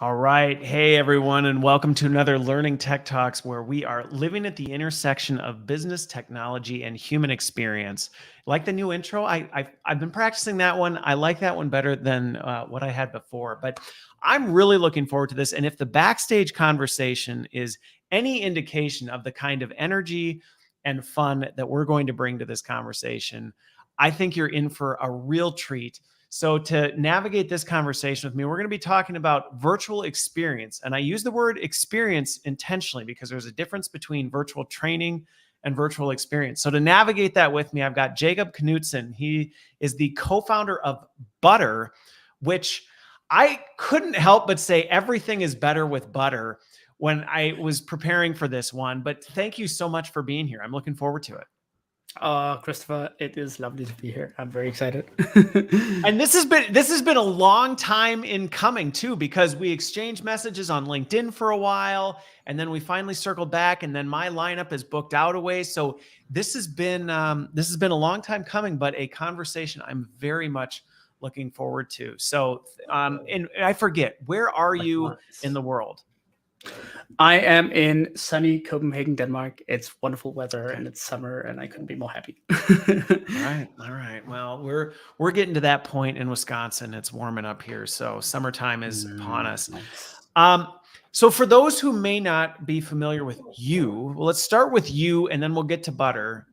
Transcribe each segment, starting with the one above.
All right. Hey, everyone, and welcome to another Learning Tech Talks, where we are living at the intersection of business, technology, and human experience. Like the new intro, I've been practicing that one. I like that one better than what I had before, but I'm really looking forward to this. And if the backstage conversation is any indication of the kind of energy and fun that we're going to bring to this conversation, I think you're in for a real treat. So to navigate this conversation with me, we're going to be talking about virtual experience. And I use the word experience intentionally because there's a difference between virtual training and virtual experience. So to navigate that with me, I've got Jakob Knutzen. He is the co-founder of Butter, which I couldn't help but say everything is better with butter when I was preparing for this one. But thank you so much for being here. I'm looking forward to it. Christopher, it is lovely to be here. I'm very excited. And this has been a long time in coming too, because we exchanged messages on LinkedIn for a while, and then we finally circled back, and then my lineup is booked out a way. So this has been a long time coming, but a conversation I'm very much looking forward to. So, and I forget, where are you in the world? I am in sunny Copenhagen, Denmark. It's wonderful weather and it's summer, and I couldn't be more happy. All right. Well, we're getting to that point in Wisconsin. It's warming up here, so summertime is upon us. Nice. So for those who may not be familiar with you, well, let's start with you, and then we'll get to Butter.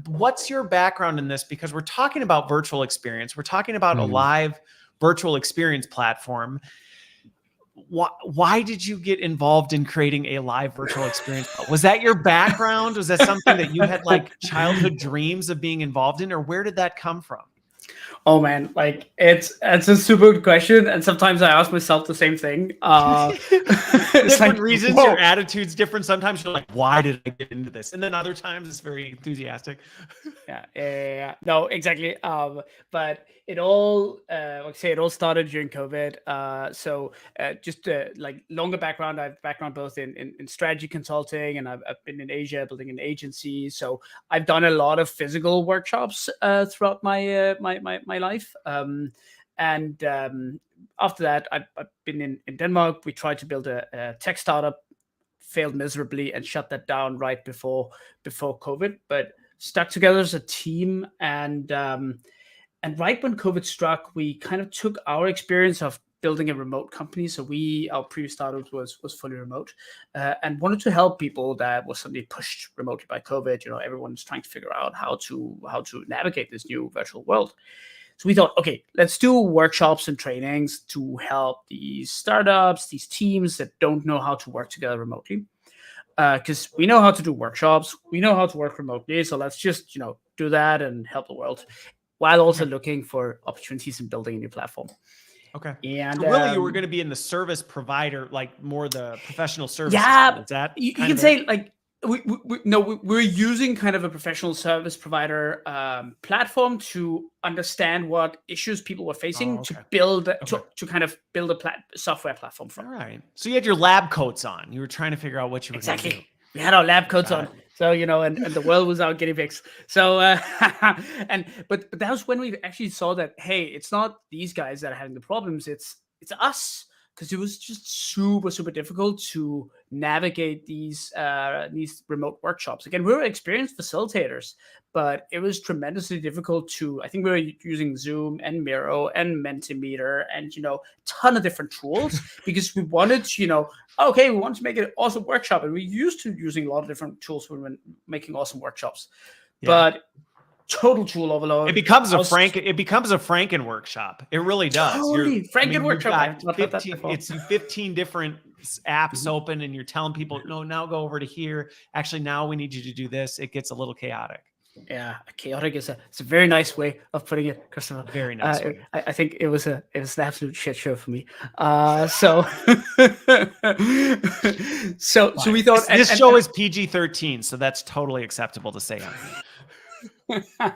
What's your background in this? Because we're talking about virtual experience. We're talking about a live virtual experience platform. Why did you get involved in creating a live virtual experience? Was that your background? Was that something that you had like childhood dreams of being involved in, or where did that come from? Oh man, like it's a super good question, and sometimes I ask myself the same thing. Different like, reasons, whoa. Your attitude's different. Sometimes you're like, "Why did I get into this?" And then other times it's very enthusiastic. Yeah. No, exactly. But it all, it all started during COVID. So just like longer background, I have background both in strategy consulting, and I've been in Asia building an agency. So I've done a lot of physical workshops throughout my my life. After that, I've been in Denmark. We tried to build a tech startup, failed miserably, and shut that down right before COVID. But stuck together as a team, and right when COVID struck, we kind of took our experience of building a remote company. So our previous startup was fully remote, and wanted to help people that was suddenly pushed remotely by COVID. You know, everyone's trying to figure out how to navigate this new virtual world. So we thought, okay, let's do workshops and trainings to help these startups, these teams that don't know how to work together remotely. Because we know how to do workshops, we know how to work remotely, so let's just do that and help the world, while also looking for opportunities in building a new platform. Okay. And so really, you were going to be in the service provider, like more the professional services. Yeah, is that you can say like we're using kind of a professional service provider platform to understand what issues people were facing to build to kind of build a software platform from. All right. So you had your lab coats on. You were trying to figure out what you were going to do. We had our lab coats on. So, and the world was our guinea pigs. So, but that was when we actually saw that, hey, it's not these guys that are having the problems. It's us. Because it was just super, super difficult to navigate these remote workshops. Again, we were experienced facilitators, but it was tremendously difficult to. I think we were using Zoom and Miro and Mentimeter and a ton of different tools because we wanted to, we want to make an awesome workshop, and we used to using a lot of different tools when making awesome workshops, but total tool overload. It becomes a Franken workshop. It really does. Totally. Franken workshop. It's 15 different apps open, and you're telling people, no, now go over to here. Actually, now we need you to do this. It gets a little chaotic. Yeah, chaotic is a very nice way of putting it, Christopher. Very nice way. I think it was an absolute shit show for me. So we thought this show is PG-13, so that's totally acceptable to say on here. Yeah,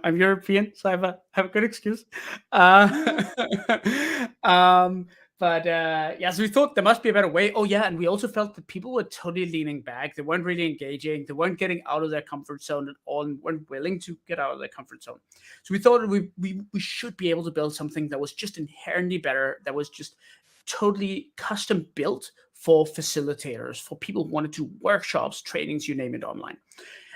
I'm European, so I have a good excuse. So we thought there must be a better way. Oh yeah, and we also felt that people were totally leaning back. They weren't really engaging. They weren't getting out of their comfort zone at all, and weren't willing to get out of their comfort zone. So we thought we should be able to build something that was just inherently better, that was just totally custom built for facilitators, for people who want to do workshops, trainings, you name it, online.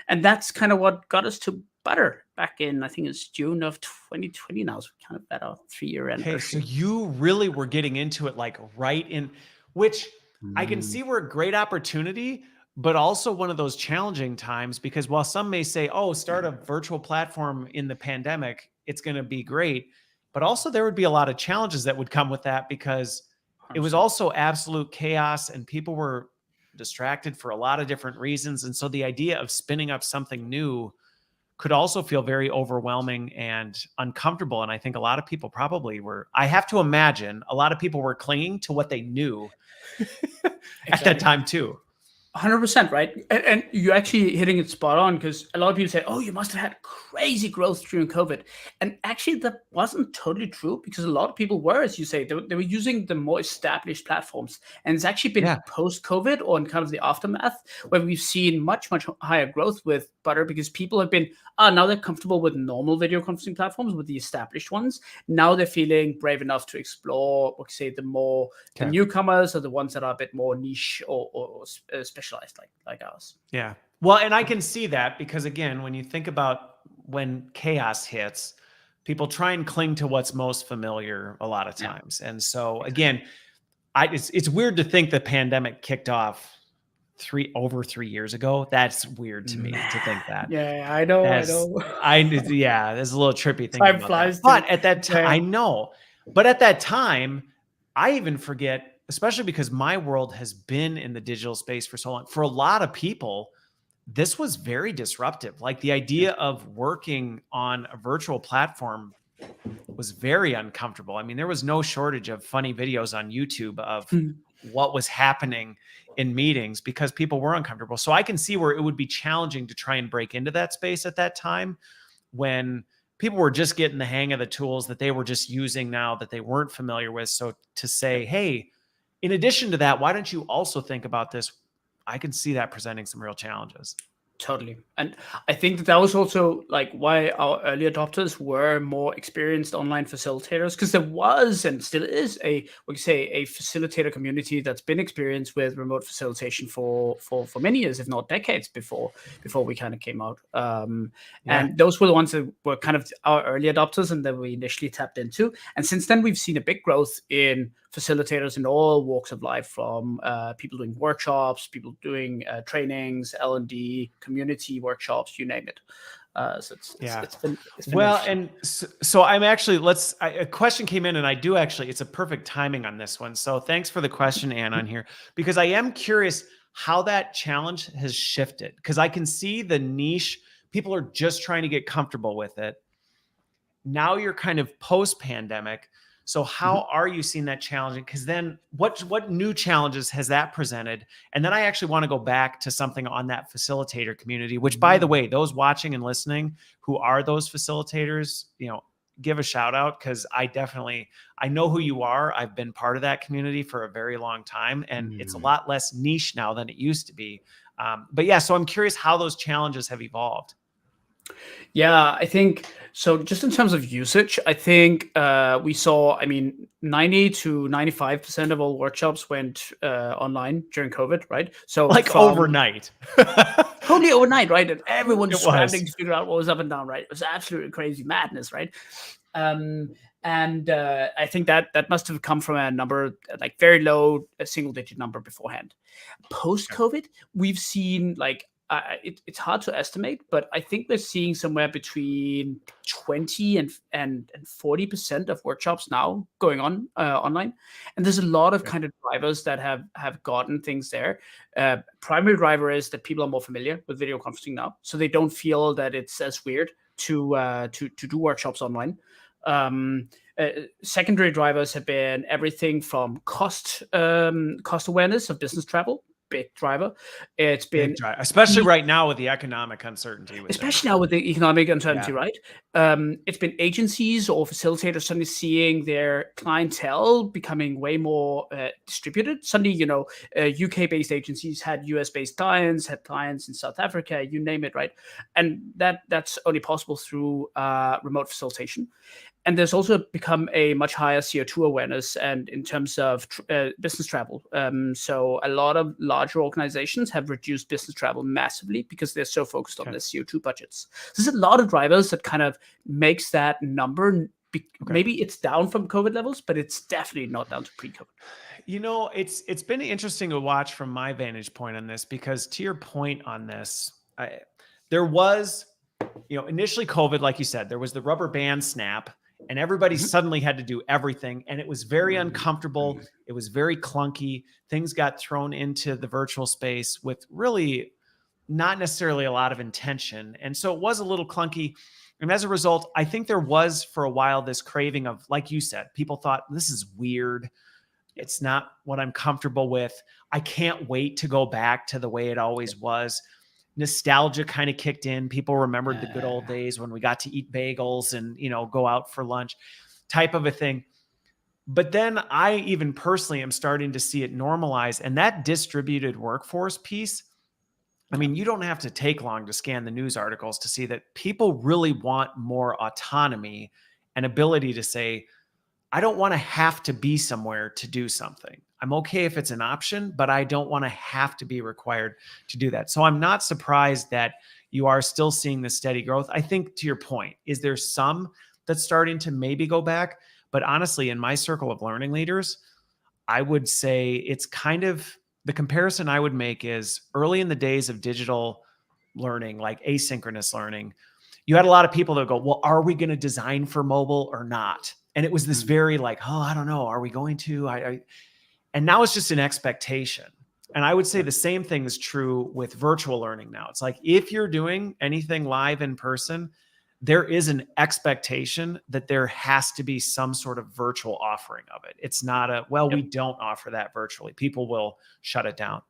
And that's kind of what got us to Butter back in, I think it's June of 2020 now. So kind of at our 3-year Okay, so anniversary. you really were getting into it like right in, which I can Mm, see were a great opportunity, but also one of those challenging times because while some may say, oh, start a virtual platform in the pandemic, it's going to be great. But also there would be a lot of challenges that would come with that because it was 100%. also absolute chaos and people were distracted for a lot of different reasons. And so the idea of spinning up something new could also feel very overwhelming and uncomfortable. And I think a lot of people probably were, I have to imagine a lot of people were clinging to what they knew at that Exactly. time too. 100%, right? And you're actually hitting it spot on, because a lot of people say, oh, you must have had crazy growth during COVID. And actually, that wasn't totally true, because a lot of people were, as you say, they were using the more established platforms. And it's actually been Yeah. post COVID, or in kind of the aftermath, where we've seen much, much higher growth with Butter, because people have been, now they're comfortable with normal video conferencing platforms, with the established ones. Now they're feeling brave enough to explore, like say, the Okay. newcomers, are the ones that are a bit more niche or specialized, like ours. Yeah. Well, and I can see that because again, when you think about when chaos hits, people try and cling to what's most familiar a lot of Yeah, times. And so exactly. again, it's weird to think the pandemic kicked off over 3 years ago. That's weird to me to think that. Yeah, I know, I That's know. yeah, there's a little trippy thinking Time about that. flies too. But at that time, Yeah, I know. But at that time, I even forget, especially because my world has been in the digital space for so long. For a lot of people, this was very disruptive. Like the yeah. idea of working on a virtual platform was very uncomfortable. I mean, there was no shortage of funny videos on YouTube of Mhm. what was happening in meetings because people were uncomfortable. So I can see where it would be challenging to try and break into that space at that time when people were just getting the hang of the tools that they were just using now that they weren't familiar with. So to say, hey, in addition to that, why don't you also think about this? I can see that presenting some real challenges. Totally. And I think that was also like why our early adopters were more experienced online facilitators, because there was and still is we can say a facilitator community that's been experienced with remote facilitation for many years, if not decades, before we kind of came out. Yeah. And those were the ones that were kind of our early adopters and that we initially tapped into. And since then, we've seen a big growth in facilitators in all walks of life, from people doing workshops, people doing trainings, L&D, community workshops, you name it. So Yeah. it's been Well, interesting. and so I'm actually, a question came in and I do actually, it's a perfect timing on this one. So thanks for the question, Anne, on here, because I am curious how that challenge has shifted. Because I can see the niche, people are just trying to get comfortable with it. Now you're kind of post pandemic. So Mhm. how are you seeing that challenging? Because then what new challenges has that presented? And then I actually want to go back to something on that facilitator community, which by the Mm. way, those watching and listening who are those facilitators, give a shout out because I know who you are. I've been part of that community for a very long time, and it's a Mm. lot less niche now than it used to be. But yeah, so I'm curious how those challenges have evolved. Yeah, I think so. Just in terms of usage, I think we saw, I mean, 90 to 95% of all workshops went online during COVID, right? So Like from overnight. totally overnight, right? And everyone It scrambling was. to figure out what was up and down, right? It was absolutely crazy madness, right? And I think that must have come from a number, like very low, a single digit number beforehand. Post COVID, we've seen like it's hard to estimate, but I think we're seeing somewhere between 20 and 40% of workshops now going on online. And there's a lot of Okay. kind of drivers that have gotten things there. Primary driver is that people are more familiar with video conferencing now, so they don't feel that it's as weird to do workshops online. Um, Secondary drivers have been everything from cost awareness of business travel, big driver. It's Big been drive, especially right now with the economic uncertainty with things. especially now with the economic uncertainty, Yeah. right? It's been agencies or facilitators suddenly seeing their clientele becoming way more distributed. Suddenly, UK-based agencies had US-based clients, had clients in South Africa, you name it, right? And that's only possible through remote facilitation. and there's also become a much higher CO2 awareness and in terms of business travel. So a lot of larger organizations have reduced business travel massively because they're so focused on their CO2 budgets. So there's a lot of drivers that kind of makes that number. Maybe it's down from COVID levels, but it's definitely not down to pre-COVID. You know, it's been interesting to watch from my vantage point on this, because to your point on this, there was, initially COVID, like you said, there was the rubber band snap and everybody suddenly had to do everything. And it was very uncomfortable. It was very clunky. Things got thrown into the virtual space with really not necessarily a lot of intention. And so it was a little clunky. And as a result, I think there was for a while this craving of, like you said, people thought this is weird. It's not what I'm comfortable with. I can't wait to go back to the way it always was. Nostalgia kind of kicked in. People remembered the good old days when we got to eat bagels and, go out for lunch type of a thing. But then I even personally am starting to see it normalize. And that distributed workforce piece, I mean, you don't have to take long to scan the news articles to see that people really want more autonomy and ability to say, I don't want to have to be somewhere to do something. I'm okay if it's an option, but I don't want to have to be required to do that. So I'm not surprised that you are still seeing the steady growth. I think, to your point, is there some that's starting to maybe go back? But honestly, in my circle of learning leaders, I would say it's kind of the comparison I would make is early in the days of digital learning, like asynchronous learning, you had a lot of people that go, well, are we going to design for mobile or not? And it was this very like, oh, I don't know. Are we going to? And now it's just an expectation. And I would say the same thing is true with virtual learning now. It's like, if you're doing anything live in person, there is an expectation that there has to be some sort of virtual offering of it. It's not we don't offer that virtually. People will shut it down.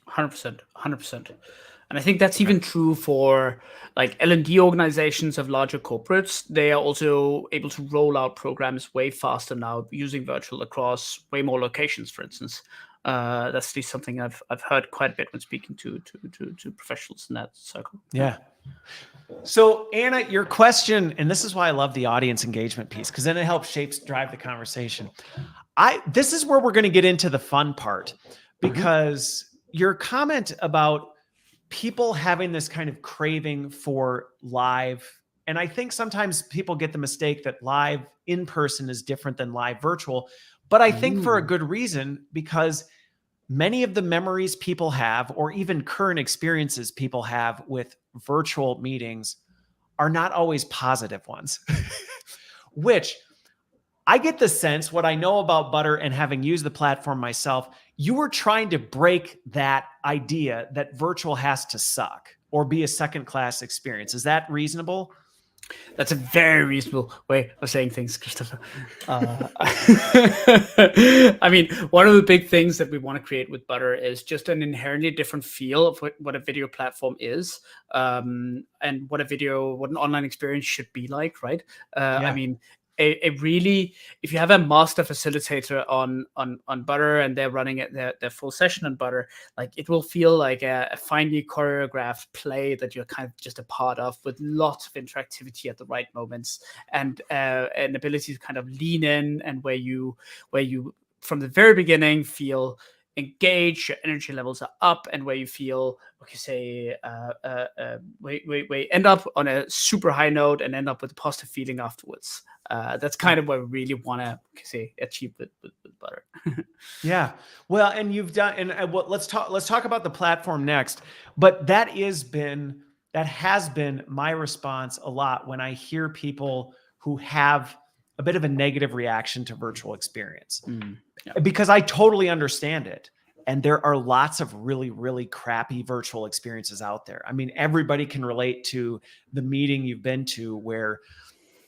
100%. And I think that's even true for like L&D organizations of larger corporates. They are also able to roll out programs way faster now using virtual across way more locations, for instance. That's at least something I've heard quite a bit when speaking to professionals in that circle. Yeah. So Anna, your question, and this is why I love the audience engagement piece, because then it helps drive the conversation. This is where we're going to get into the fun part, because your comment about people having this kind of craving for live. And I think sometimes people get the mistake that live in person is different than live virtual, but I think for a good reason, because many of the memories people have, or even current experiences people have with virtual meetings, are not always positive ones, which I get the sense, what I know about Butter and having used the platform myself, you were trying to break that idea that virtual has to suck or be a second-class experience. Is that reasonable? That's a very reasonable way of saying things, Christopher. I mean, one of the big things that we want to create with Butter is just an inherently different feel of what a video platform is, and what an online experience should be like, right? I mean, really, if you have a master facilitator on Butter and they're running it their full session on Butter, like it will feel like a finely choreographed play that you're kind of just a part of, with lots of interactivity at the right moments, and an ability to kind of lean in, and where you from the very beginning feel engaged, your energy levels are up, and where you feel, we end up on a super high note and end up with a positive feeling afterwards. That's kind of what we really want to achieve with Butter. Yeah. Well, and you've done, and let's talk about the platform next, but that has been my response a lot when I hear people who have a bit of a negative reaction to virtual experience, because I totally understand it. And there are lots of really, really crappy virtual experiences out there. I mean, everybody can relate to the meeting you've been to where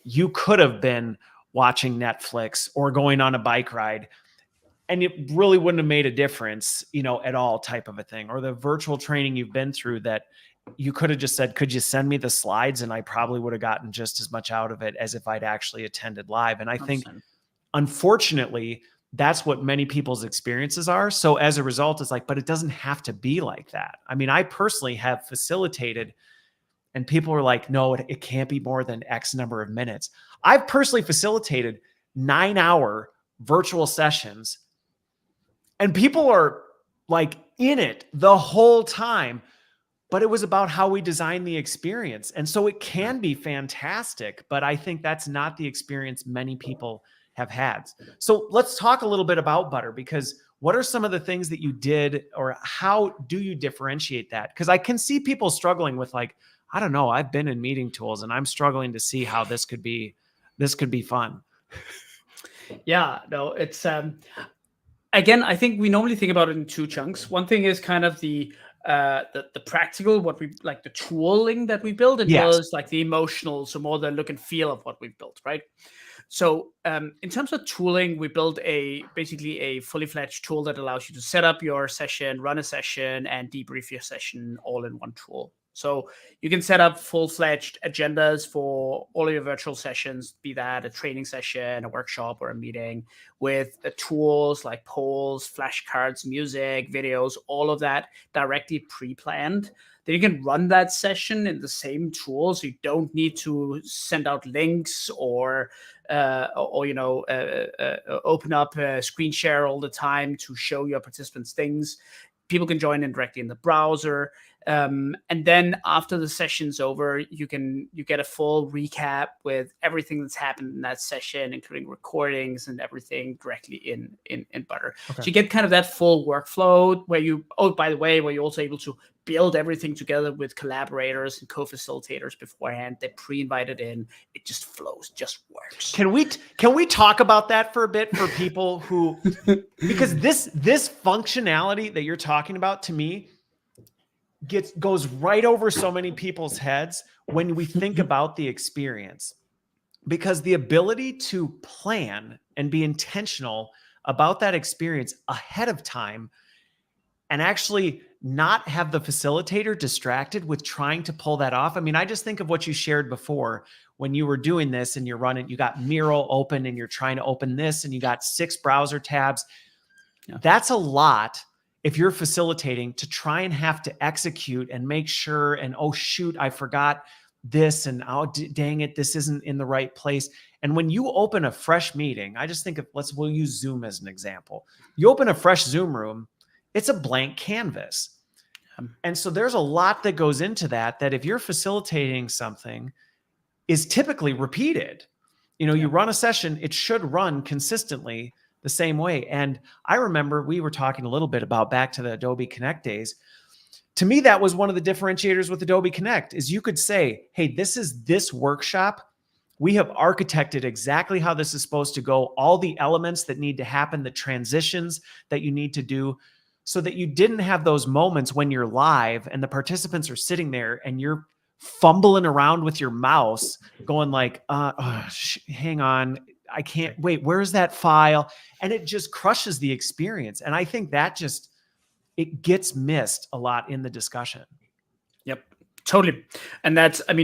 you could have been watching Netflix or going on a bike ride, and it really wouldn't have made a difference, at all, type of a thing. Or the virtual training you've been through that you could have just said, could you send me the slides? And I probably would have gotten just as much out of it as if I'd actually attended live. And I think, unfortunately, that's what many people's experiences are. So as a result, it's like, but it doesn't have to be like that. I mean, I personally have facilitated And people were like, no, it can't be more than X number of minutes. I've personally facilitated 9-hour virtual sessions, and people are like in it the whole time, but it was about how we design the experience. And so it can be fantastic, but I think that's not the experience many people have had. So let's talk a little bit about Butter, because what are some of the things that you did, or how do you differentiate that? Because I can see people struggling with, like, I don't know, I've been in meeting tools and I'm struggling to see how this could be fun. Yeah, no, it's again, I think we normally think about it in two chunks. One thing is kind of the practical, what we like, the tooling that we build, and the other is like the emotional, so more the look and feel of what we've built, right? So in terms of tooling, we built basically a fully fledged tool that allows you to set up your session, run a session, and debrief your session all in one tool. So you can set up full-fledged agendas for all of your virtual sessions, be that a training session, a workshop, or a meeting, with tools like polls, flashcards, music, videos, all of that directly pre-planned. Then you can run that session in the same tool, so you don't need to send out links or open up a screen share all the time to show your participants things. People can join in directly in the browser. And then after the session's over, you get a full recap with everything that's happened in that session, including recordings and everything, directly in Butter. Okay. So you get kind of that full workflow where you're also able to build everything together with collaborators and co-facilitators beforehand. They pre-invited in. It just flows, just works. Can we talk about that for a bit, for people who, because this functionality that you're talking about, to me, goes right over so many people's heads when we think about the experience, because the ability to plan and be intentional about that experience ahead of time, and actually not have the facilitator distracted with trying to pull that off. I mean, I just think of what you shared before when you were doing this and you got Miro open and you're trying to open this and you got 6 browser tabs. Yeah. That's a lot if you're facilitating, to try and have to execute and make sure, and oh shoot, I forgot this, and oh dang it, this isn't in the right place. And when you open a fresh meeting, I just think of, we'll use Zoom as an example. You open a fresh Zoom room, it's a blank canvas. And so there's a lot that goes into that if you're facilitating something is typically repeated. You run a session, it should run consistently the same way. And I remember we were talking a little bit about back to the Adobe Connect days. To me, that was one of the differentiators with Adobe Connect, is you could say, hey, this is this workshop. We have architected exactly how this is supposed to go, all the elements that need to happen, the transitions that you need to do, so that you didn't have those moments when you're live and the participants are sitting there and you're fumbling around with your mouse going like, hang on, I can't wait. Where's that file? And it just crushes the experience. And I think that it gets missed a lot in the discussion. Yep. Totally. And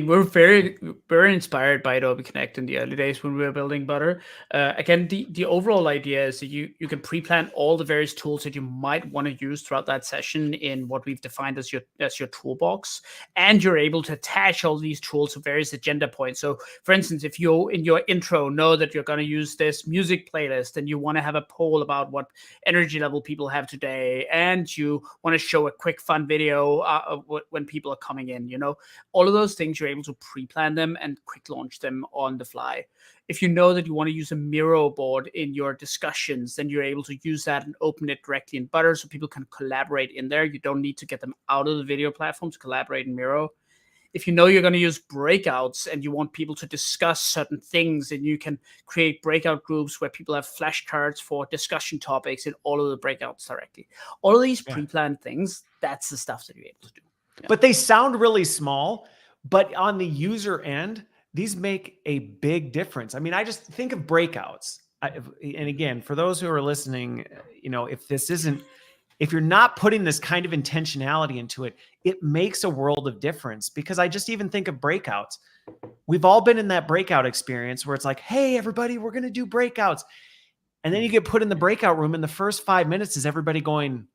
we're very, very inspired by Adobe Connect in the early days when we were building Butter. Again, the overall idea is that you can pre-plan all the various tools that you might want to use throughout that session in what we've defined as your toolbox. And you're able to attach all these tools to various agenda points. So for instance, if you in your intro know that you're going to use this music playlist and you want to have a poll about what energy level people have today, and you want to show a quick fun video when people are coming in, all of those things, you're able to pre-plan them and quick launch them on the fly. If you know that you want to use a Miro board in your discussions, then you're able to use that and open it directly in Butter so people can collaborate in there. You don't need to get them out of the video platform to collaborate in Miro. If you know you're going to use breakouts and you want people to discuss certain things, then you can create breakout groups where people have flashcards for discussion topics in all of the breakouts directly. All of these pre-planned things, that's the stuff that you're able to do. Yeah. But they sound really small, but on the user end, these make a big difference. I mean, I just think of breakouts. And again, for those who are listening, if you're not putting this kind of intentionality into it, it makes a world of difference. Because I just even think of breakouts. We've all been in that breakout experience where it's like, hey, everybody, we're going to do breakouts. And then you get put in the breakout room and the first 5 minutes is everybody going,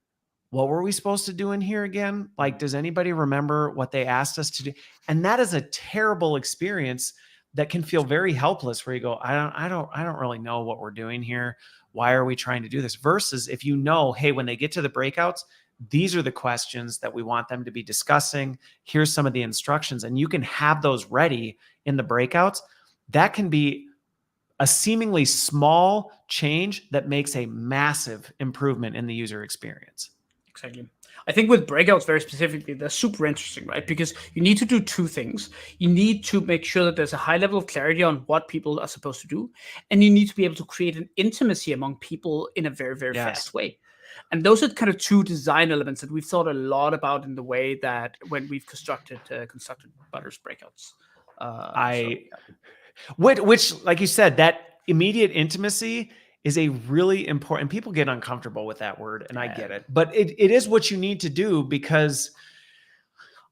what were we supposed to do in here again? Like, does anybody remember what they asked us to do? And that is a terrible experience that can feel very helpless, where you go, I don't really know what we're doing here. Why are we trying to do this? Versus if you know, hey, when they get to the breakouts, these are the questions that we want them to be discussing. Here's some of the instructions, and you can have those ready in the breakouts. That can be a seemingly small change that makes a massive improvement in the user experience. Exactly. I think with breakouts very specifically, they're super interesting, right? Because you need to do two things. You need to make sure that there's a high level of clarity on what people are supposed to do. And you need to be able to create an intimacy among people in a very, very fast way. And those are kind of two design elements that we've thought a lot about in the way that when we've constructed Butter's breakouts. Which, like you said, that immediate intimacy is a really important, people get uncomfortable with that word, and I get it, but it is what you need to do, because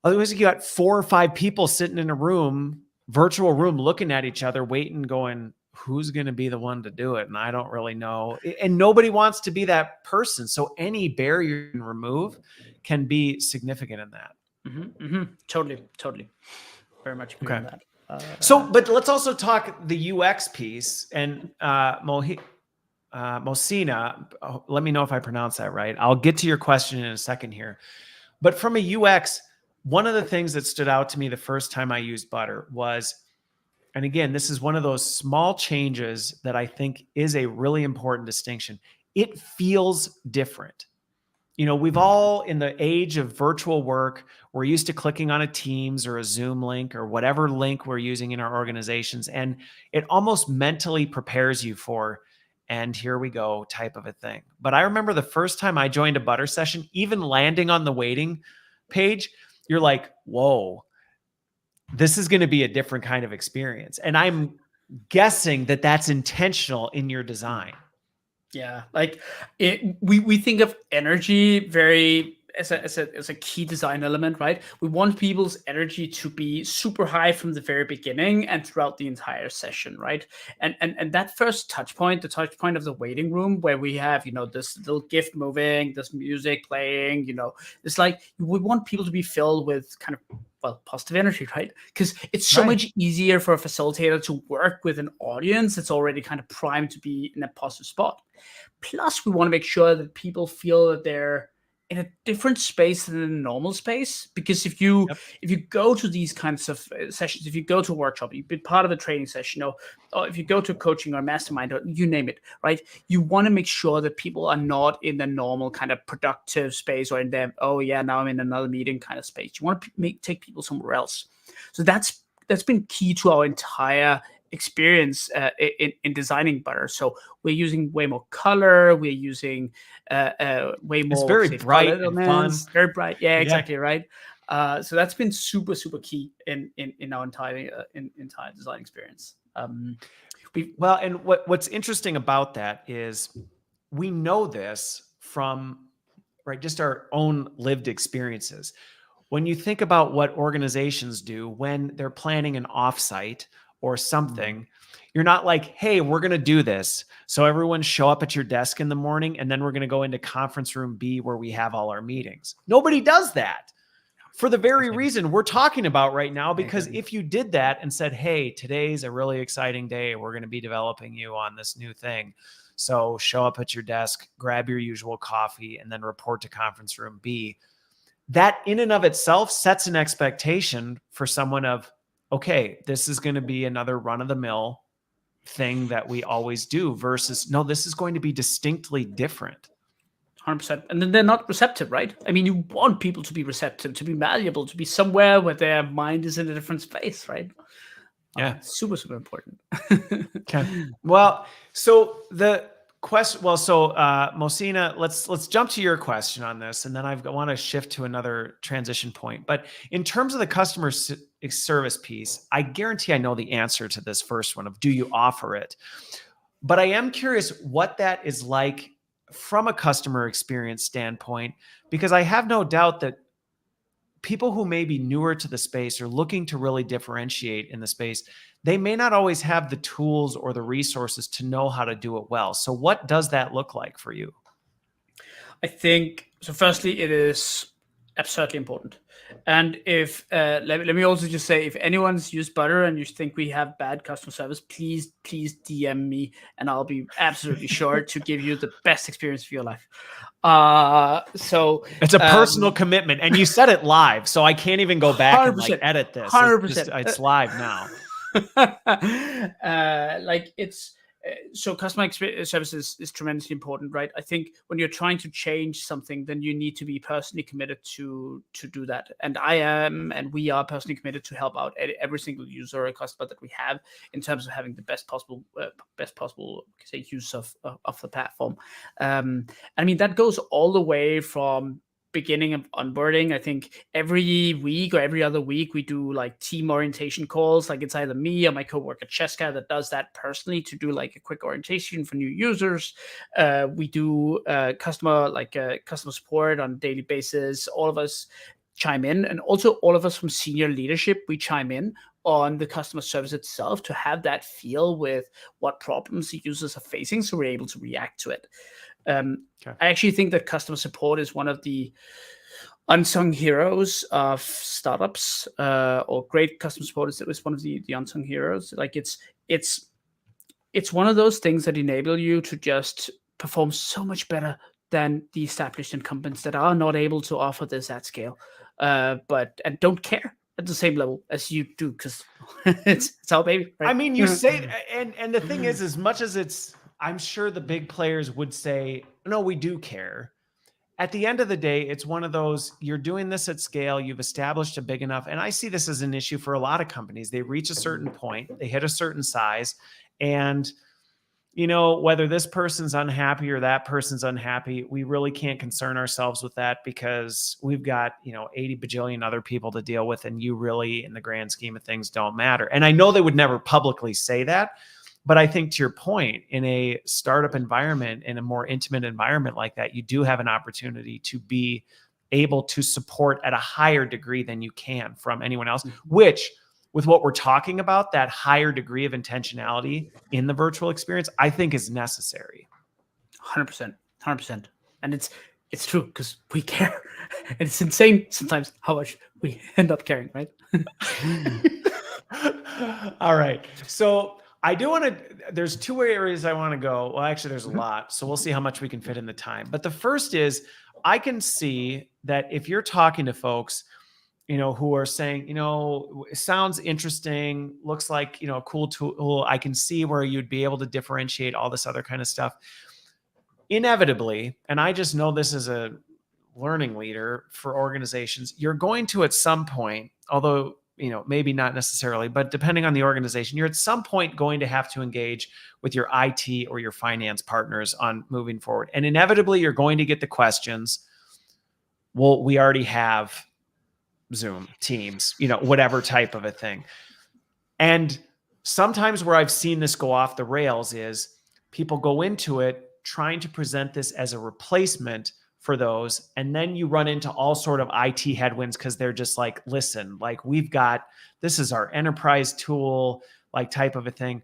otherwise you got 4 or 5 people sitting in a room, virtual room, looking at each other, waiting, going, who's going to be the one to do it? And I don't really know. And nobody wants to be that person. So any barrier you can remove can be significant in that. Totally. Very much agree on that. So, but let's also talk the UX piece, and Mosina, let me know if I pronounce that right. I'll get to your question in a second here. But from a UX, one of the things that stood out to me the first time I used Butter was, and again, this is one of those small changes that I think is a really important distinction. It feels different. You know, we've all, in the age of virtual work, we're used to clicking on a Teams or a Zoom link or whatever link we're using in our organizations, and it almost mentally prepares you for, and here we go type of a thing. But I remember the first time I joined a Butter session, even landing on the waiting page, you're like, whoa, this is going to be a different kind of experience. And I'm guessing that that's intentional in your design. Yeah, like we think of energy very as a key design element, right? We want people's energy to be super high from the very beginning and throughout the entire session, right? And that first touch point, the touch point of the waiting room, where we have, you know, this little gift moving, this music playing, you know, it's like we want people to be filled with kind of, well, positive energy, right? Because it's so much easier for a facilitator to work with an audience that's already kind of primed to be in a positive spot. Plus, we want to make sure that people feel that they're in a different space than a normal space. Because if you go to these kinds of sessions, if you go to a workshop, you've been part of a training session, or if you go to coaching or mastermind, or you name it, right? You want to make sure that people are not in the normal kind of productive space, or in them, oh yeah, now I'm in another meeting kind of space. You want to take people somewhere else. So that's been key to our entire experience in designing Butter. So we're using way more color. We're using way more. It's very bright and fun. Very bright. Yeah, exactly right. So that's been super key in our entire design experience. Well, and what's interesting about that is we know this from just our own lived experiences. When you think about what organizations do when they're planning an offsite or something, you're not like, hey, we're going to do this, so everyone show up at your desk in the morning, and then we're going to go into conference room B where we have all our meetings. Nobody does that for the very reason we're talking about right now, because if you did that and said, hey, today's a really exciting day, we're going to be developing you on this new thing, so show up at your desk, grab your usual coffee, and then report to conference room B, that in and of itself sets an expectation for someone of, okay, this is going to be another run-of-the-mill thing that we always do, versus, no, this is going to be distinctly different. 100%. And then they're not receptive, right? I mean, you want people to be receptive, to be malleable, to be somewhere where their mind is in a different space, right? Yeah. Super important. Okay. Well, so the question, Mosina, let's jump to your question on this, and then I want to shift to another transition point. But in terms of the customer service piece, I guarantee I know the answer to this first one of, do you offer it? But I am curious what that is like from a customer experience standpoint, because I have no doubt that people who may be newer to the space or looking to really differentiate in the space, they may not always have the tools or the resources to know how to do it well. So what does that look like for you? I think So firstly, it is absurdly important. And if let me also just say, if anyone's used Butter and you think we have bad customer service, please DM me, and I'll be absolutely sure to give you the best experience of your life. So it's a personal commitment, and you said it live, so I can't even go back and like edit this. 100%. It's live now. So customer experience services is tremendously important, right? I think when you're trying to change something, then you need to be personally committed to do that. And I am, and we are personally committed to help out every single user or customer that we have in terms of having the best possible say use of the platform. I mean, that goes all the way from beginning of onboarding. I think every week or every other week we do like team orientation calls. Like it's either me or my coworker Cheska that does that personally to do like a quick orientation for new users. We do customer support on a daily basis. All of us chime in, and also all of us from senior leadership, we chime in on the customer service itself to have that feel with what problems the users are facing, so we're able to react to it. I actually think that customer support is one of the unsung heroes of startups, or great customer support is one of the unsung heroes. Like it's one of those things that enable you to just perform so much better than the established incumbents that are not able to offer this at scale, but don't care at the same level as you do, because it's our baby, right? I mean, you say, and the thing is, as much as it's, I'm sure the big players would say, no, we do care. At the end of the day, it's one of those, you're doing this at scale, you've established a big enough, and I see this as an issue for a lot of companies. They reach a certain point, they hit a certain size, and you know, whether this person's unhappy or that person's unhappy, we really can't concern ourselves with that because we've got, 80 bajillion other people to deal with, and you really, in the grand scheme of things, don't matter. And I know they would never publicly say that, but I think to your point, in a startup environment, in a more intimate environment like that, you do have an opportunity to be able to support at a higher degree than you can from anyone else, which, with what we're talking about, that higher degree of intentionality in the virtual experience, I think is necessary. 100%. And it's true, because we care. And it's insane sometimes how much we end up caring, right? All right. So I do want to, there's two areas I want to go. Well, actually, there's a lot. So we'll see how much we can fit in the time. But the first is, I can see that if you're talking to folks, who are saying, it sounds interesting, looks like, a cool tool, I can see where you'd be able to differentiate all this other kind of stuff. Inevitably, and I just know this as a learning leader for organizations, you're going to, at some point, although, maybe not necessarily, but depending on the organization, you're at some point going to have to engage with your IT or your finance partners on moving forward. And inevitably, you're going to get the questions, well, we already have Zoom, Teams, whatever type of a thing. And sometimes where I've seen this go off the rails is people go into it trying to present this as a replacement for those. And then you run into all sort of IT headwinds because they're just like, listen, like this is our enterprise tool, like type of a thing.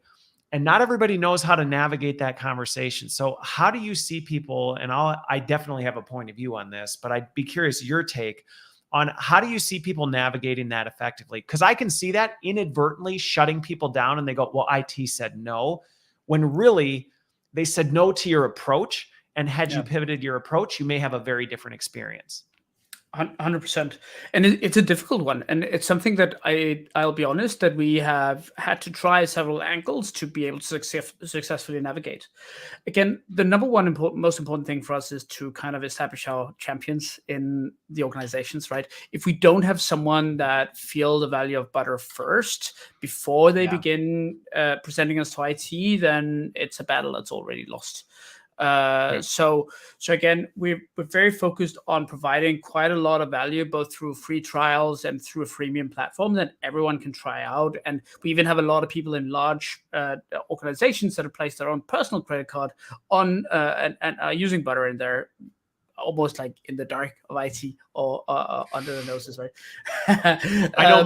And not everybody knows how to navigate that conversation. So how do you see people, and I definitely have a point of view on this, but I'd be curious your take on how do you see people navigating that effectively? Because I can see that inadvertently shutting people down, and they go, well, IT said no, when really they said no to your approach. And had you pivoted your approach, you may have a very different experience. 100%. And it's a difficult one. And it's something that I'll be honest, that we have had to try several angles to be able to successfully navigate. Again, the number one most important thing for us is to kind of establish our champions in the organizations, right? If we don't have someone that feel the value of Butter first before they begin presenting us to IT, then it's a battle that's already lost. So again, we're very focused on providing quite a lot of value, both through free trials and through a freemium platform that everyone can try out. And we even have a lot of people in large organizations that have placed their own personal credit card on and are using Butter, and they're almost like in the dark of IT or under the noses, right? I know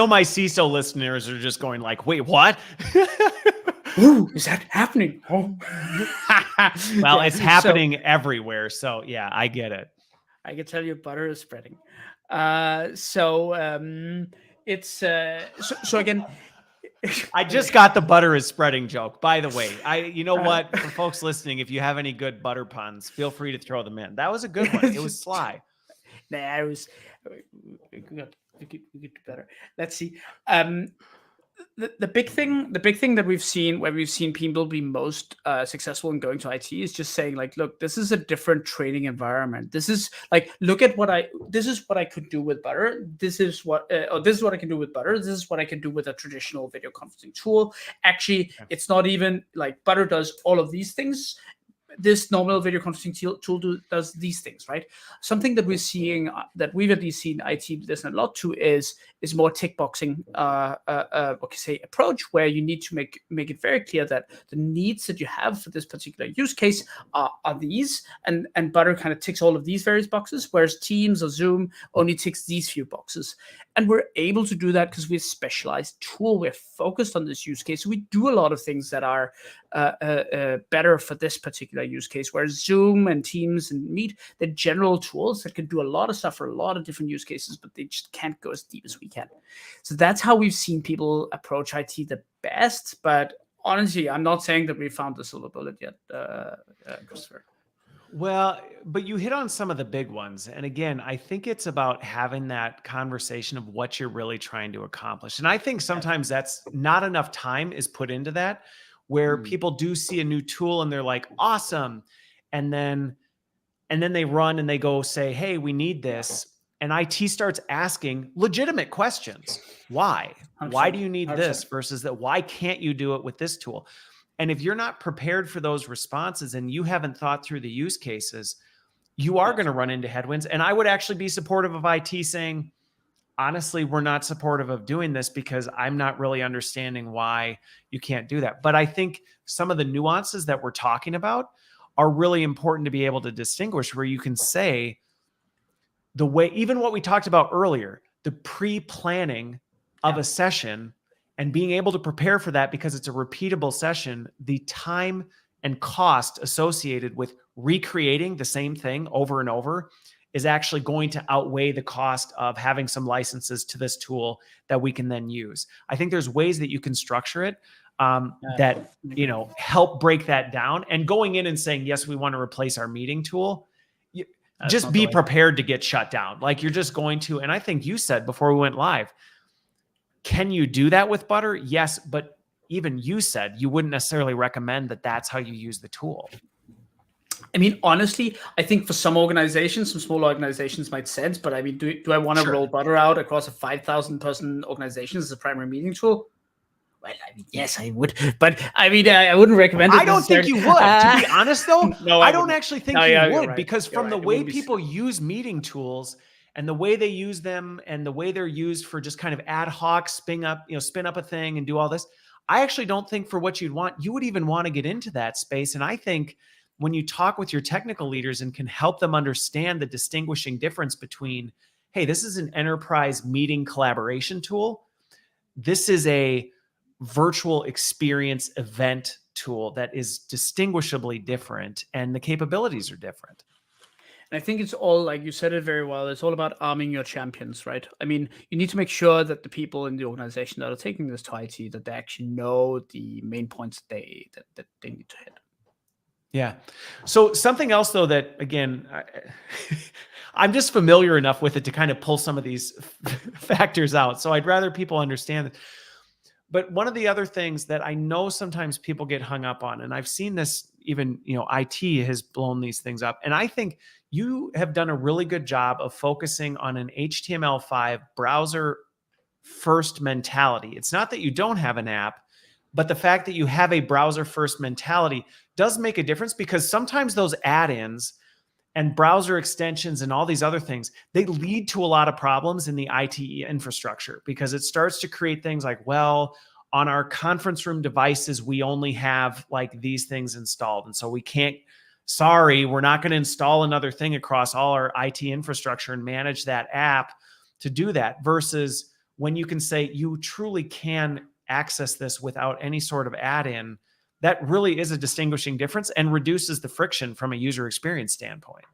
my CISO listeners are just going like, wait, what? Ooh, is that happening? Oh. Well, it's happening everywhere. So yeah, I get it. I can tell you butter is spreading. It's so again. I just got the butter is spreading joke. By the way, you know what? For folks listening, if you have any good butter puns, feel free to throw them in. That was a good one. It was sly. Nah, it was. We could do better. Let's see. The big thing that we've seen where we've seen people be most successful in going to IT is just saying like, look, this is a different training environment. This is like, look at this is what I could do with butter. This is what I can do with butter. This is what I can do with a traditional video conferencing tool. Actually, it's not even like butter does all of these things. This normal video conferencing tool does these things, right? Something that we're seeing, that we've at least seen IT listen a lot to is more tick boxing, approach, where you need to make it very clear that the needs that you have for this particular use case are these, and Butter kind of ticks all of these various boxes, whereas Teams or Zoom only ticks these few boxes. And we're able to do that because we're a specialized tool. We're focused on this use case. So we do a lot of things that are better for this particular use case, whereas Zoom and Teams and Meet, they're general tools that can do a lot of stuff for a lot of different use cases, but they just can't go as deep as we can. So that's how we've seen people approach IT the best. But honestly, I'm not saying that we found the silver bullet yet, Christopher. Well, but you hit on some of the big ones. And again, I think it's about having that conversation of what you're really trying to accomplish. And I think sometimes that's not enough time is put into that, where people do see a new tool and they're like, awesome. And then they run and they go say, hey, we need this. And IT starts asking legitimate questions. Why? 100%. Why do you need 100%. This versus that? Why can't you do it with this tool? And if you're not prepared for those responses and you haven't thought through the use cases, you are going to run into headwinds. And I would actually be supportive of IT saying, honestly, we're not supportive of doing this because I'm not really understanding why you can't do that. But I think some of the nuances that we're talking about are really important to be able to distinguish, where you can say the way, even what we talked about earlier, the pre-planning of a session and being able to prepare for that because it's a repeatable session, the time and cost associated with recreating the same thing over and over is actually going to outweigh the cost of having some licenses to this tool that we can then use. I think there's ways that you can structure it that, you know, help break that down. And going in and saying, yes, we want to replace our meeting tool, just be prepared to get shut down. Like you're just going to, and I think you said before we went live, can you do that with Butter? Yes, but even you said you wouldn't necessarily recommend that that's how you use the tool. I mean, honestly, I think for some organizations, some small organizations might sense, but I mean, do I want to roll Butter out across a 5,000 person organization as a primary meeting tool? Well, I mean, yes, I would, but I mean, I wouldn't recommend it. I don't think you would. To be honest, though, no, I don't actually think you would, right. because from the way people use meeting tools and the way they use them and the way they're used for just kind of ad hoc spin up a thing and do all this, I actually don't think for what you'd want, you would even want to get into that space. And I think when you talk with your technical leaders and can help them understand the distinguishing difference between, hey, this is an enterprise meeting collaboration tool. This is a virtual experience event tool that is distinguishably different, and the capabilities are different. And I think it's all, like you said it very well, it's all about arming your champions, right? I mean, you need to make sure that the people in the organization that are taking this to IT, that they actually know the main points that they need to hit. Yeah. So something else, though, that, again, I'm just familiar enough with it to kind of pull some of these factors out. So I'd rather people understand it. But one of the other things that I know sometimes people get hung up on, and I've seen this even, IT has blown these things up. And I think you have done a really good job of focusing on an HTML5 browser first mentality. It's not that you don't have an app, but the fact that you have a browser first mentality does make a difference, because sometimes those add-ins and browser extensions and all these other things, they lead to a lot of problems in the IT infrastructure, because it starts to create things like, well, on our conference room devices, we only have like these things installed. And so we can't, we're not going to install another thing across all our IT infrastructure and manage that app to do that. Versus when you can say you truly can access this without any sort of add-in, that really is a distinguishing difference and reduces the friction from a user experience standpoint.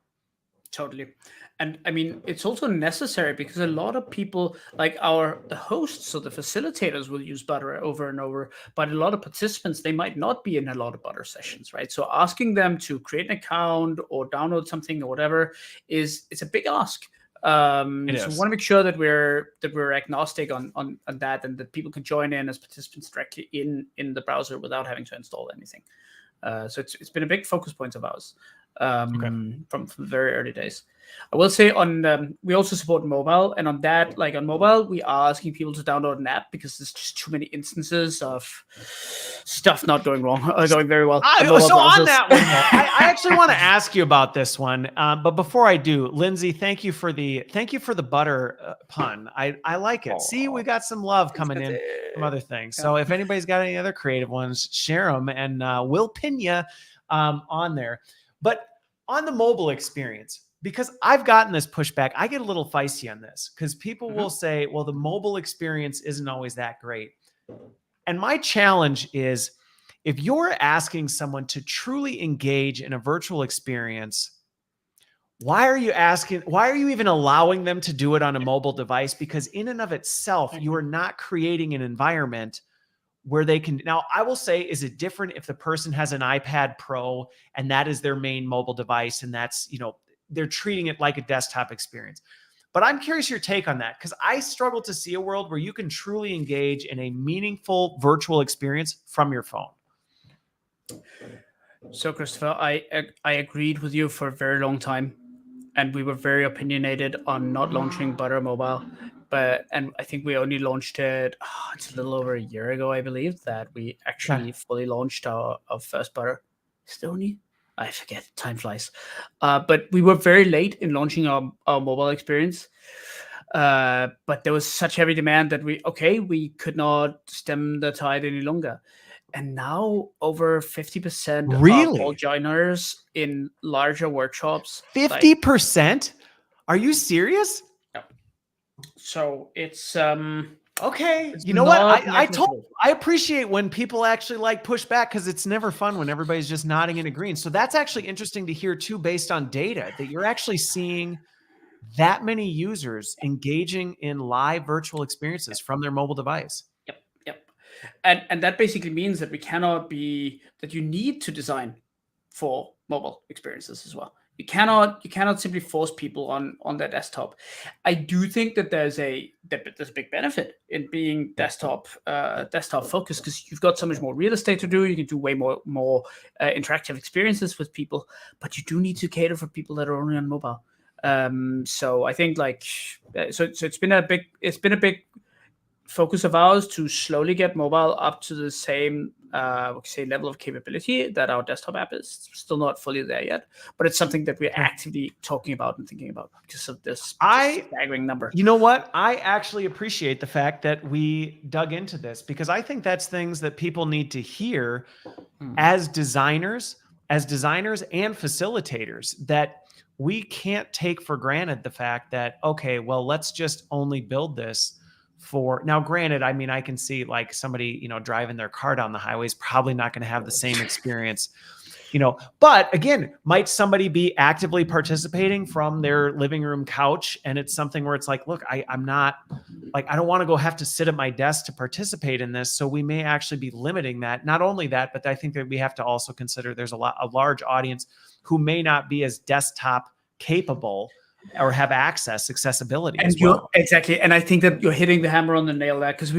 Totally. And I mean, it's also necessary because a lot of people, like the hosts or the facilitators, will use Butter over and over, but a lot of participants, they might not be in a lot of Butter sessions, right? So asking them to create an account or download something or whatever it's a big ask. It So we is. want to make sure that we're agnostic on that, and that people can join in as participants directly in the browser without having to install anything. So it's been a big focus point of ours from very early days. I will say we also support mobile, and on that, like on mobile, we are asking people to download an app because there's just too many instances of stuff not going wrong or going very well. So on that one, I actually want to ask you about this one, but before I do, Lindsay, thank you for the butter pun. I like it. See, we got some love coming in from other things. So if anybody's got any other creative ones, share them, and we'll pin you on there. But on the mobile experience, because I've gotten this pushback, I get a little feisty on this because people will say, well, the mobile experience isn't always that great. And my challenge is, if you're asking someone to truly engage in a virtual experience, why are you even allowing them to do it on a mobile device? Because in and of itself, you are not creating an environment where they can. Now, I will say, is it different if the person has an iPad Pro and that is their main mobile device, and that's, they're treating it like a desktop experience? But I'm curious your take on that, because I struggle to see a world where you can truly engage in a meaningful virtual experience from your phone. So, Christopher, I agreed with you for a very long time, and we were very opinionated on not launching Butter Mobile. And I think we only launched it, it's a little over a year ago, I believe, that we actually fully launched our first Butter. Stoney? I forget, time flies. But we were very late in launching our mobile experience. But there was such heavy demand that we could not stem the tide any longer. And now over 50% of all joiners in larger workshops. 50%? Are you serious? So it's okay. You know what? I appreciate when people actually push back, because it's never fun when everybody's just nodding and agreeing. So that's actually interesting to hear too, based on data, that you're actually seeing that many users engaging in live virtual experiences from their mobile device. Yep. And that basically means that you need to design for mobile experiences as well. You cannot simply force people on their desktop. I do think that there's a big benefit in being desktop focused, because you've got so much more real estate to do. You can do way more interactive experiences with people, but you do need to cater for people that are only on mobile. So I think so it's been a big focus of ours to slowly get mobile up to the same level of capability that our desktop app is. Still not fully there yet, but it's something that we're actively talking about and thinking about because of this staggering number. You know what? I actually appreciate the fact that we dug into this, because I think that's things that people need to hear as designers and facilitators, that we can't take for granted the fact that, okay, well, let's just only build this for now. Granted, I mean, I can see somebody, driving their car down the highway is probably not going to have the same experience, but again, might somebody be actively participating from their living room couch? And it's something where it's like, look, I'm not I don't want to go have to sit at my desk to participate in this. So we may actually be limiting that. Not only that, but I think that we have to also consider there's a large audience who may not be as desktop capable or have accessibility as well. Exactly. And I think that you're hitting the hammer on the nail there, because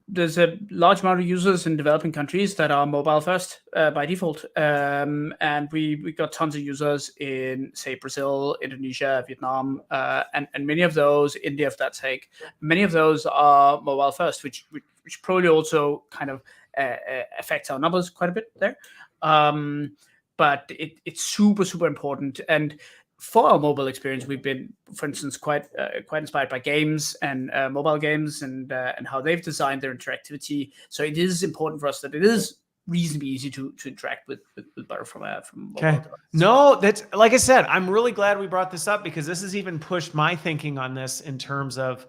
there's a large amount of users in developing countries that are mobile first by default. And we got tons of users in, say, Brazil, Indonesia, Vietnam, and many of those, India, for that sake, many of those are mobile first, which probably also kind of affects our numbers quite a bit there. But it's super, super important. And for our mobile experience, we've been, for instance, quite inspired by games and mobile games and how they've designed their interactivity. So it is important for us that it is reasonably easy to interact with Butter from mobile device. No, that's, like I said, I'm really glad we brought this up, because this has even pushed my thinking on this, in terms of,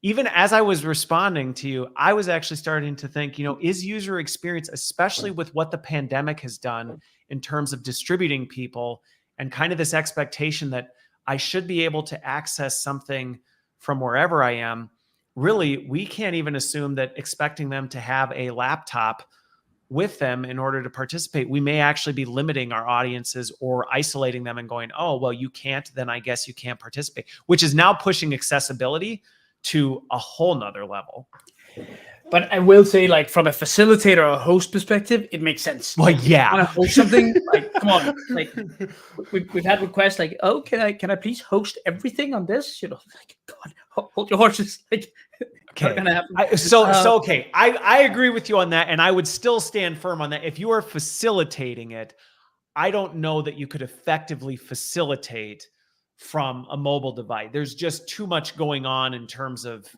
even as I was responding to you, I was actually starting to think, is user experience, especially with what the pandemic has done in terms of distributing people and kind of this expectation that I should be able to access something from wherever I am. Really, we can't even assume that expecting them to have a laptop with them in order to participate, we may actually be limiting our audiences or isolating them and going, oh, well, you can't, then I guess you can't participate, which is now pushing accessibility to a whole nother level. But I will say, like, from a facilitator or a host perspective, it makes sense. Well, like, yeah. If you want to host something, like, come on. Like, we've had requests like, oh, can I please host everything on this? Like, God, hold your horses. Like, okay. Not gonna happen. Okay. I agree with you on that, and I would still stand firm on that. If you are facilitating it, I don't know that you could effectively facilitate from a mobile device. There's just too much going on in terms of,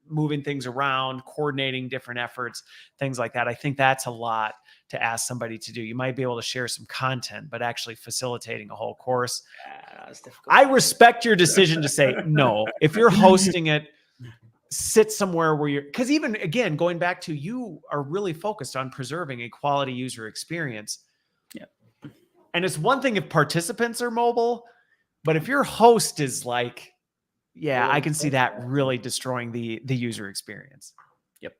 moving things around, coordinating different efforts, things like that. I think that's a lot to ask somebody to do. You might be able to share some content, but actually facilitating a whole course. That's difficult. I respect your decision to say no. If you're hosting it, sit somewhere where because even again, going back to, you are really focused on preserving a quality user experience. Yeah. And it's one thing if participants are mobile, but if your host is like, yeah, I can see that really destroying the user experience. Yep.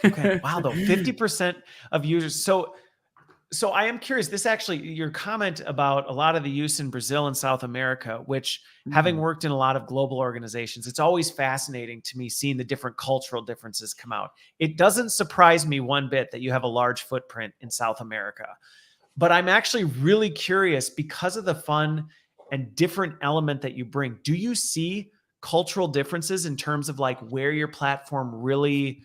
Okay. Wow, though 50% of users. So I am curious. This actually, your comment about a lot of the use in Brazil and South America, which having worked in a lot of global organizations, it's always fascinating to me seeing the different cultural differences come out. It doesn't surprise me one bit that you have a large footprint in South America, but I'm actually really curious because of the fun and different element that you bring. Do you see cultural differences in terms of like where your platform really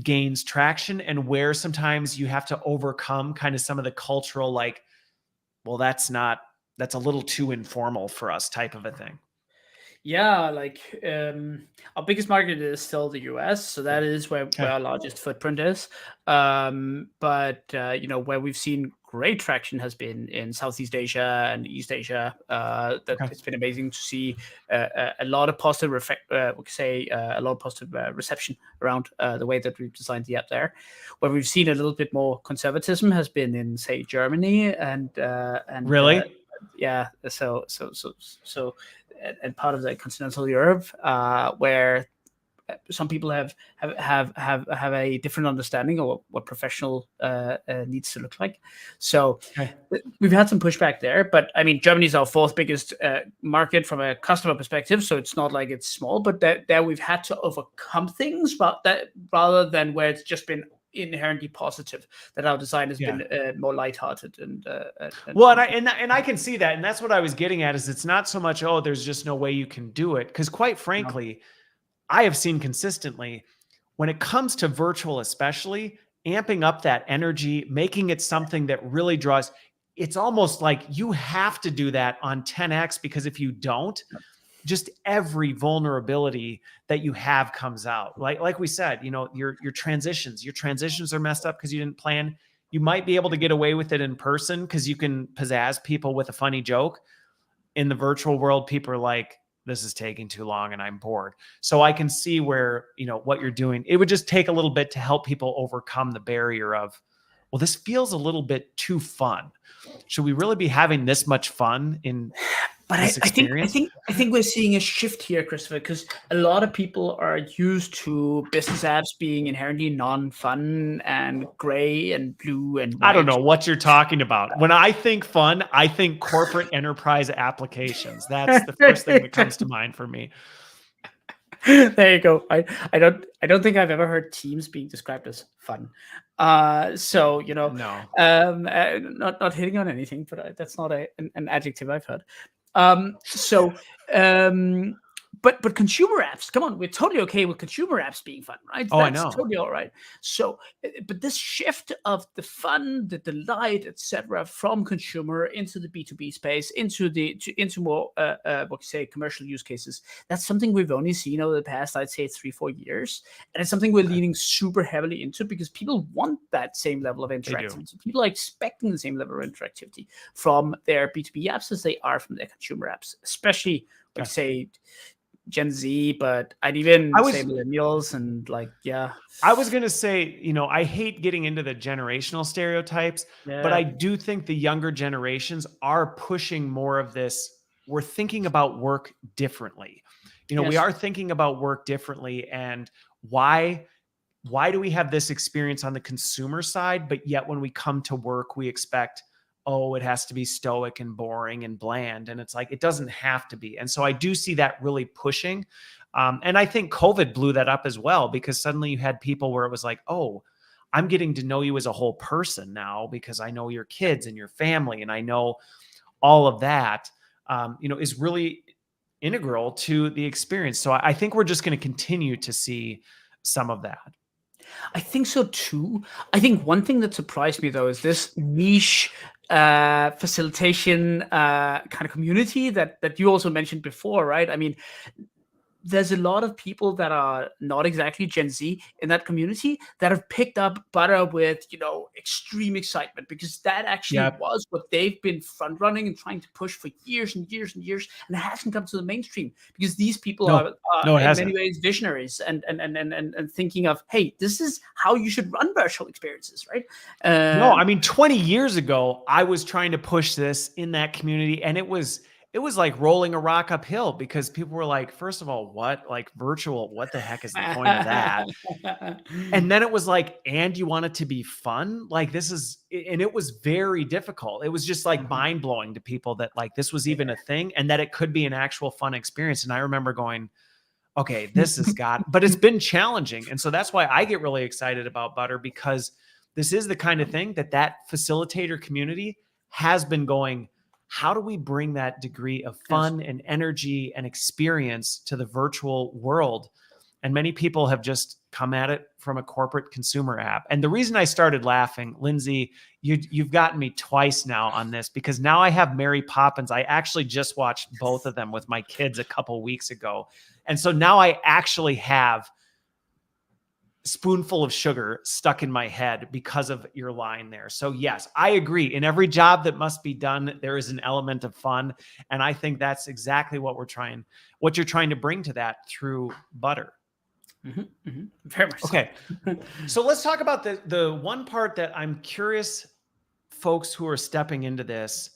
gains traction and where sometimes you have to overcome kind of some of the cultural, like, well, that's a little too informal for us type of a thing? Yeah, like our biggest market is still the US, so that is where our largest footprint is. But where we've seen great traction has been in Southeast Asia and East Asia. It's been amazing to see a lot of positive reception around the way that we've designed the app there. Where we've seen a little bit more conservatism has been in, say, Germany and really. Yeah, so and part of the continental Europe, where some people have a different understanding of what professional needs to look like. So we've had some pushback there, but I mean, Germany is our fourth biggest market from a customer perspective, so it's not like it's small, but there we've had to overcome things, but that rather than where it's just been inherently positive, that our design has been more lighthearted and I can see that, and that's what I was getting at. Is it's not so much, oh, there's just no way you can do it, because quite frankly, I have seen consistently when it comes to virtual, especially amping up that energy, making it something that really draws. It's almost like you have to do that on 10x, because if you don't, just every vulnerability that you have comes out. Like we said, your transitions are messed up because you didn't plan. You might be able to get away with it in person because you can pizzazz people with a funny joke. In the virtual world, people are like, this is taking too long and I'm bored. So I can see where, what you're doing. It would just take a little bit to help people overcome the barrier of, well, this feels a little bit too fun. Should we really be having this much fun in this experience? I think we're seeing a shift here, Christopher, because a lot of people are used to business apps being inherently non-fun and gray and blue and white. I don't know what you're talking about. When I think fun, I think corporate enterprise applications. That's the first thing that comes to mind for me. There you go. I don't think I've ever heard Teams being described as fun. So no, not hitting on anything, but that's not an adjective I've heard. But consumer apps, come on, we're totally okay with consumer apps being fun, right? Oh, That's I know. totally all right. So, but this shift of the fun, the delight, etc., from consumer into the B2B space, into more commercial use cases, that's something we've only seen over the past, I'd say, 3-4 years, and it's something we're leaning super heavily into because people want that same level of interactivity. People are expecting the same level of interactivity from their B2B apps as they are from their consumer apps, especially, say, Gen Z, but I'd even I say was millennials and like, yeah. I was going to say, I hate getting into the generational stereotypes, but I Yeah. do think the younger generations are pushing more of this. We're thinking about work differently. We Yes. are thinking about work differently, and why do we have this experience on the consumer side, but yet when we come to work, we expect, oh, it has to be stoic and boring and bland. And it's like, it doesn't have to be. And so I do see that really pushing. And I think COVID blew that up as well, because suddenly you had people where it was like, oh, I'm getting to know you as a whole person now because I know your kids and your family, and I know all of that, is really integral to the experience. So I think we're just going to continue to see some of that. I think so too. I think one thing that surprised me though is this niche facilitation kind of community that you also mentioned before, right? I mean, there's a lot of people that are not exactly Gen Z in that community that have picked up butter with, extreme excitement, because that actually Yep. was what they've been front running and trying to push for years and years and years, and it hasn't come to the mainstream because these people are, No, no, it in many hasn't. ways visionaries and thinking of, hey, this is how you should run virtual experiences, right? No, I mean, 20 years ago, I was trying to push this in that community, and it was like rolling a rock uphill, because people were like, first of all, what? Like virtual, what the heck is the point of that? And then it was like, and you want it to be fun? Like and it was very difficult. It was just like mind blowing to people that like this was even a thing and that it could be an actual fun experience. And I remember going, okay, but it's been challenging. And so that's why I get really excited about Butter, because this is the kind of thing that facilitator community has been going, how do we bring that degree of Yes. fun and energy and experience to the virtual world? And many people have just come at it from a corporate consumer app. And the reason I started laughing, Lindsay, you've gotten me twice now on this, because now I have Mary Poppins. I actually just watched both of them with my kids a couple weeks ago. And so now I actually have spoonful of sugar stuck in my head because of your line there. So yes, I agree. In every job that must be done, there is an element of fun. And I think that's exactly what you're trying to bring to that through Butter. Very much okay. So let's talk about the one part that I'm curious, folks who are stepping into this,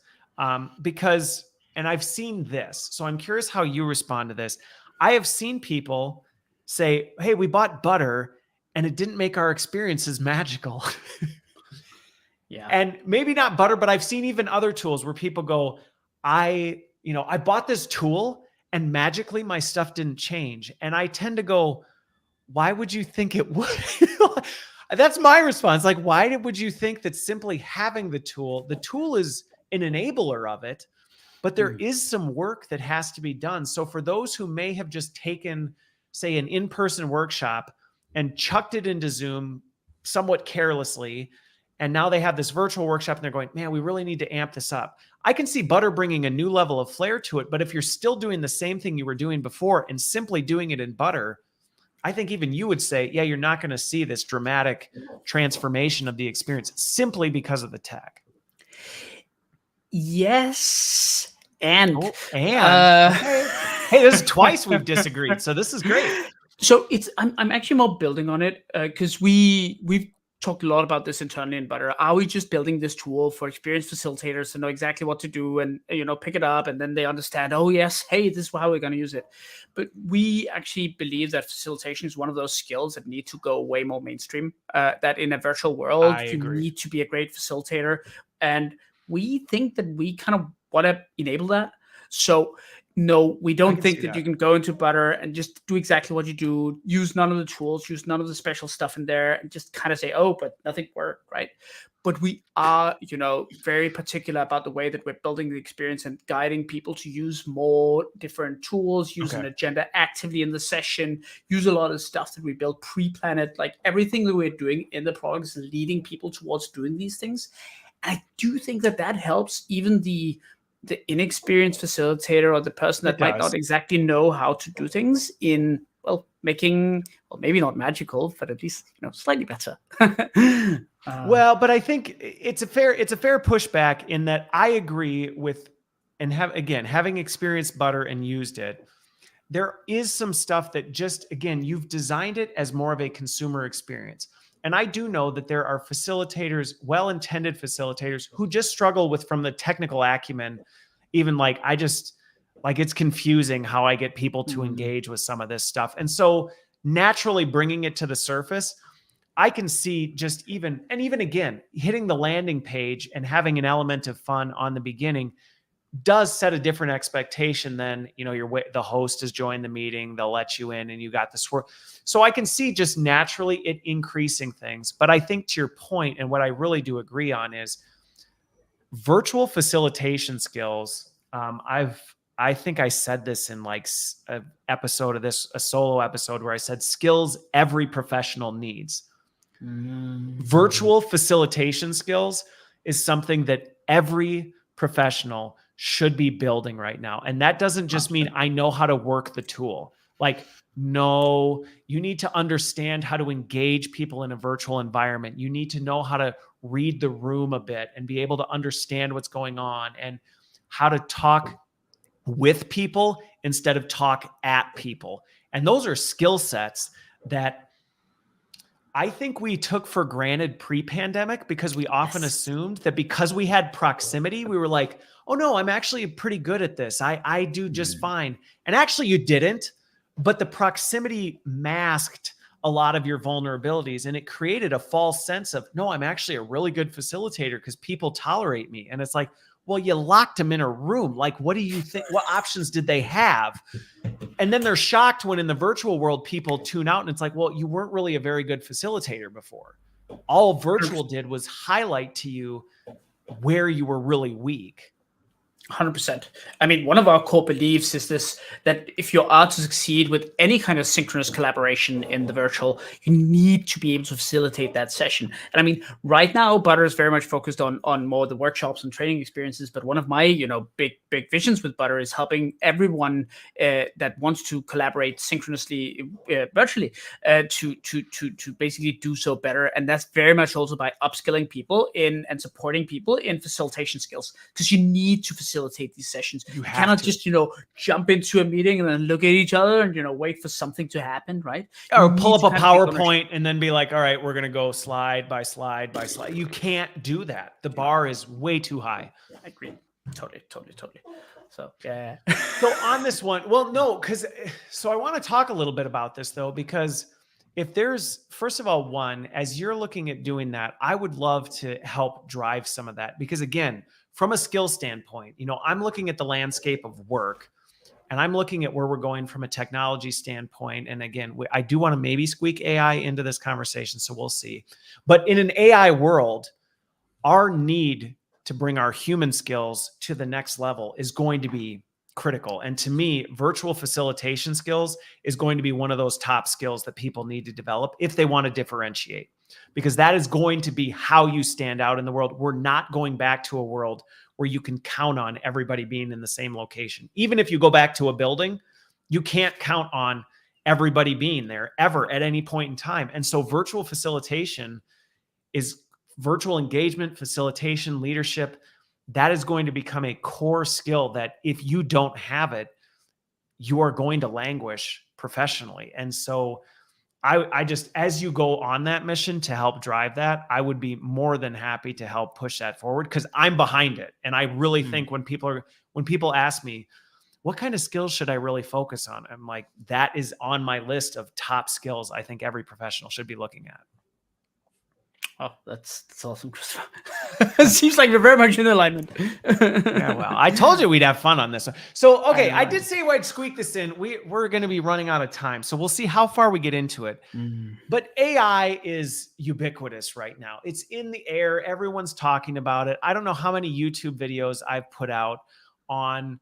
because, and I've seen this, so I'm curious how you respond to this. I have seen people say, hey, we bought Butter and it didn't make our experiences magical. Yeah. And maybe not Butter, but I've seen even other tools where people go, I bought this tool and magically my stuff didn't change. And I tend to go, why would you think it would? That's my response. Like, why would you think that simply having the tool is an enabler of it, but there is some work that has to be done. So for those who may have just taken, say, an in-person workshop and chucked it into Zoom somewhat carelessly, and now they have this virtual workshop and they're going, man, we really need to amp this up. I can see Butter bringing a new level of flair to it, but if you're still doing the same thing you were doing before and simply doing it in Butter, I think even you would say, yeah, you're not going to see this dramatic transformation of the experience simply because of the tech. Yes. And, okay. Hey, this is twice we've disagreed. So this is great. So I'm actually more building on it, because we've talked a lot about this internally in Butter. Are we just building this tool for experienced facilitators to know exactly what to do and pick it up, and then they understand, oh yes, hey, this is how we're going to use it? But we actually believe that facilitation is one of those skills that need to go way more mainstream. That in a virtual world, you need to be a great facilitator, and we think that we kind of want to enable that. So no, we don't think that you can go into Butter and just do exactly what you do, use none of the tools, use none of the special stuff in there, and just kind of say, oh, but nothing worked, right? But we are, very particular about the way that we're building the experience and guiding people to use more different tools, use an agenda actively in the session, use a lot of stuff that we built pre-plan it. Like everything that we're doing in the product is leading people towards doing these things. And I do think that helps even the inexperienced facilitator or the person that might not exactly know how to do things in, making, maybe not magical, but at least, slightly better. Well, but I think it's a fair pushback in that I agree with, and having experienced Butter and used it, there is some stuff that just, again, you've designed it as more of a consumer experience. And I do know that there are facilitators, well-intended facilitators, who just struggle with, from the technical acumen, even like, it's confusing how I get people to engage with some of this stuff. And so naturally bringing it to the surface, I can see just even again, hitting the landing page and having an element of fun on the beginning does set a different expectation than, the host has joined the meeting, they'll let you in and you got the swirl. So I can see just naturally it increasing things. But I think to your point, and what I really do agree on, is virtual facilitation skills. I think I said this in like a solo episode where I said skills every professional needs. Virtual facilitation skills is something that every professional should be building right now. And that doesn't just mean I know how to work the tool. Like, no, you need to understand how to engage people in a virtual environment. You need to know how to read the room a bit and be able to understand what's going on and how to talk with people instead of talk at people. And those are skill sets that I think we took for granted pre-pandemic, because we often assumed that because we had proximity, we were like, oh no, I'm actually pretty good at this. I do just fine. And actually you didn't, but the proximity masked a lot of your vulnerabilities, and it created a false sense of, no, I'm actually a really good facilitator because people tolerate me. And it's like, well, you locked them in a room. Like, what do you think? What options did they have? And then they're shocked when in the virtual world, people tune out and it's like, well, you weren't really a very good facilitator before. All virtual did was highlight to you where you were really weak. 100%. I mean, one of our core beliefs is this, that if you are to succeed with any kind of synchronous collaboration in the virtual, you need to be able to facilitate that session. And I mean, right now, Butter is very much focused on more the workshops and training experiences. But one of my, big visions with Butter is helping everyone that wants to collaborate synchronously virtually to basically do so better. And that's very much also by upskilling people in and supporting people in facilitation skills, because you need to facilitate these sessions. You cannot just, jump into a meeting and then look at each other and, wait for something to happen, right? Or pull up a PowerPoint and then be like, all right, we're going to go slide by slide by slide. You can't do that. The bar is way too high. I agree. Totally. So, yeah. So on this one, well, no, so I want to talk a little bit about this though, because if there's, first of all, one, as you're looking at doing that, I would love to help drive some of that, because again, from a skill standpoint, I'm looking at the landscape of work and I'm looking at where we're going from a technology standpoint. And again, I do want to maybe squeak AI into this conversation, so we'll see. But in an AI world, our need to bring our human skills to the next level is going to be critical. And to me, virtual facilitation skills is going to be one of those top skills that people need to develop if they want to differentiate, because that is going to be how you stand out in the world. We're not going back to a world where you can count on everybody being in the same location. Even if you go back to a building, you can't count on everybody being there ever at any point in time. And so virtual facilitation is virtual engagement, facilitation, leadership. That is going to become a core skill that if you don't have it, you are going to languish professionally. And so I just, as you go on that mission to help drive that, I would be more than happy to help push that forward, because I'm behind it. And I really think when people ask me, what kind of skills should I really focus on? I'm like, that is on my list of top skills I think every professional should be looking at. Oh, that's awesome, Christopher. It seems like we're very much in alignment. Yeah, well, I told you we'd have fun on this one. So, okay, I did say I'd squeak this in. We're going to be running out of time, so we'll see how far we get into it. But AI is ubiquitous right now. It's in the air. Everyone's talking about it. I don't know how many YouTube videos I've put out on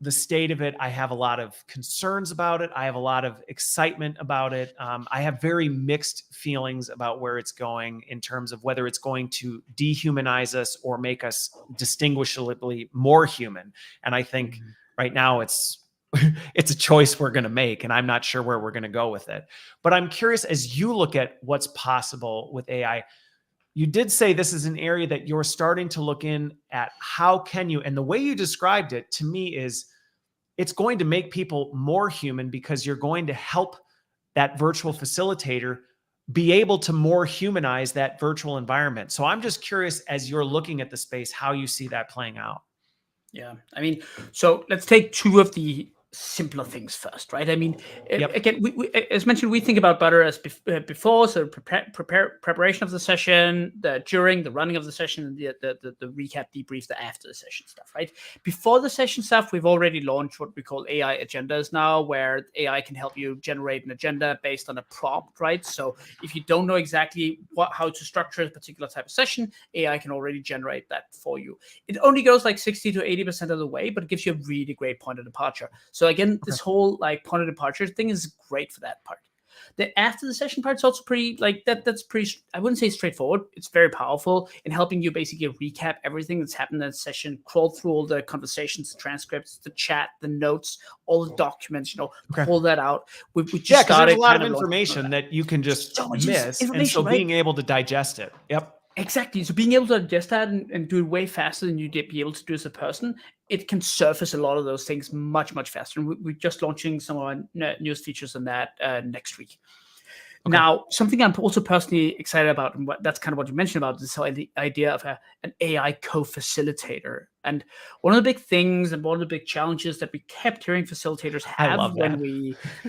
the state of it. I have a lot of concerns about it. I have a lot of excitement about it. I have very mixed feelings about where it's going in terms of whether it's going to dehumanize us or make us distinguishably more human. And I think right now it's a choice we're going to make, and I'm not sure where we're going to go with it. But I'm curious, as you look at what's possible with AI, you did say this is an area that you're starting to look in at. How can you, and the way you described it to me is, it's going to make people more human because you're going to help that virtual facilitator be able to more humanize that virtual environment. So I'm just curious, as you're looking at the space, how you see that playing out. Yeah, I mean, so let's take two of the simpler things first, right? I mean, Yep. again, as mentioned, we think about Butter as before, so preparation of the session, the during, the running of the session, and the recap, debrief, the after the session stuff, right? Before the session stuff, we've already launched what we call AI agendas now, where AI can help you generate an agenda based on a prompt, right? So if you don't know exactly how to structure a particular type of session, AI can already generate that for you. It only goes like 60 to 80% of the way, but it gives you a really great point of departure. So again, this whole like point of departure thing is great for that part. The after the session part is also pretty like that's pretty, I wouldn't say straightforward. It's very powerful in helping you basically recap everything that's happened in that session, crawl through all the conversations, the transcripts, the chat, the notes, all the documents, pull that out. We just because there's a lot kind of information that you can just so much miss. And information, so right? being able to digest it. Yep. Exactly. So being able to digest that and do it way faster than you'd be able to do as a person, it can surface a lot of those things much, much faster. And we're just launching some of our newest features on that next week. Okay. Now, something I'm also personally excited about, and that's kind of what you mentioned about this whole idea of an AI co-facilitator. And one of the big things and one of the big challenges that we kept hearing facilitators have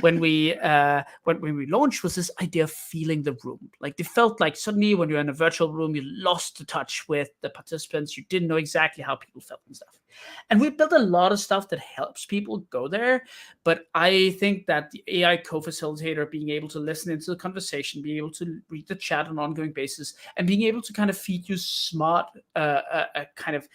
when we launched was this idea of feeling the room. Like they felt like suddenly when you're in a virtual room, you lost the touch with the participants. You didn't know exactly how people felt and stuff. And we built a lot of stuff that helps people go there. But I think that the AI co-facilitator being able to listen into the conversation, being able to read the chat on an ongoing basis, and being able to kind of feed you smart kind of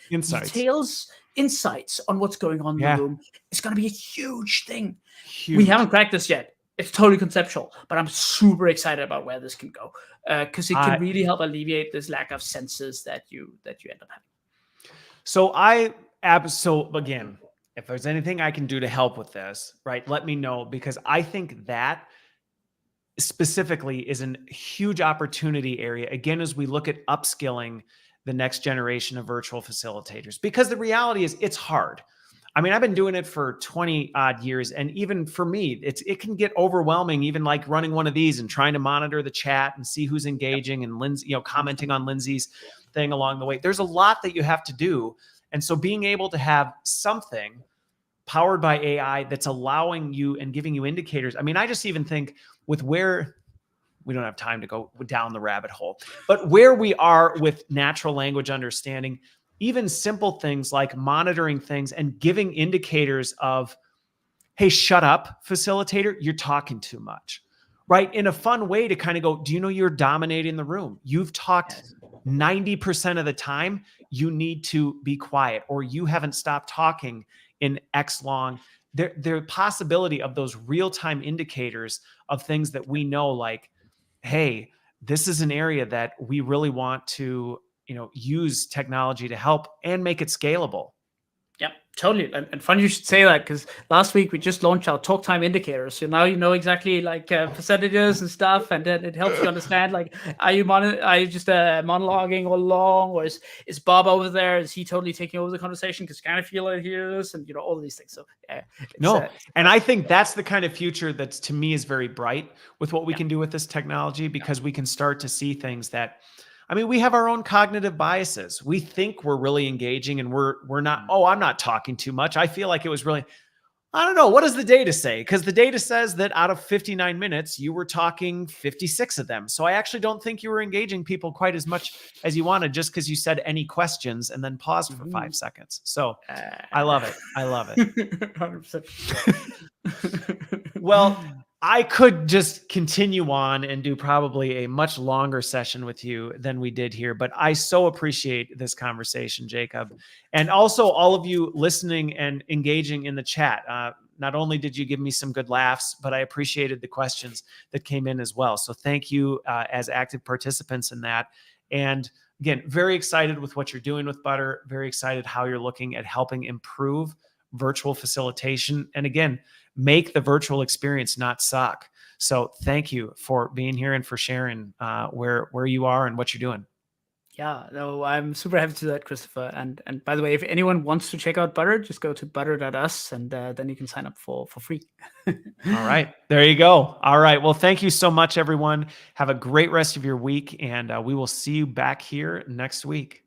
insights on what's going on in the room is going to be a huge thing. Huge. We haven't cracked this yet. It's totally conceptual, but I'm super excited about where this can go because it can really help alleviate this lack of senses that you end up having. So again, if there's anything I can do to help with this, right, let me know, because I think that specifically is a huge opportunity area, again, as we look at upskilling the next generation of virtual facilitators, because the reality is it's hard. I mean, I've been doing it for 20 odd years. And even for me, it can get overwhelming, even like running one of these and trying to monitor the chat and see who's engaging and Lindsay, commenting on Lindsay's thing along the way. There's a lot that you have to do. And so being able to have something powered by AI that's allowing you and giving you indicators. I mean, I just even think with where we don't have time to go down the rabbit hole, but where we are with natural language understanding, even simple things like monitoring things and giving indicators of, hey, shut up, facilitator, you're talking too much, right? In a fun way to kind of go, do you know you're dominating the room? You've talked 90% of the time, you need to be quiet, or you haven't stopped talking in X long. The possibility of those real-time indicators of things that we know, like, hey, this is an area that we really want to, use technology to help and make it scalable. Yep, totally. And funny you should say that, because last week we just launched our talk time indicators. So now you know exactly like percentages and stuff, and then it helps you understand, like, are you just monologuing all along, or is Bob over there? Is he totally taking over the conversation because kind of feel it here, and all of these things. So yeah, and I think that's the kind of future that's, to me, is very bright with what we can do with this technology, because we can start to see things that, I mean, we have our own cognitive biases. We think we're really engaging and we're not. Oh, I'm not talking too much. I feel like it was really, I don't know. What does the data say? Because the data says that out of 59 minutes, you were talking 56 of them. So I actually don't think you were engaging people quite as much as you wanted, just because you said any questions and then paused for 5 seconds. So I love it. I love it. 100%. Well, I could just continue on and do probably a much longer session with you than we did here, but I so appreciate this conversation, Jakob. And also all of you listening and engaging in the chat. Not only did you give me some good laughs, but I appreciated the questions that came in as well. So thank you as active participants in that. And again, very excited with what you're doing with Butter. Very excited how you're looking at helping improve virtual facilitation. And again, make the virtual experience not suck. So thank you for being here and for sharing where you are and what you're doing. Yeah, no, I'm super happy to do that, Christopher. And by the way, if anyone wants to check out Butter, just go to butter.us and then you can sign up for free. All right. There you go. All right. Well, thank you so much, everyone. Have a great rest of your week, and we will see you back here next week.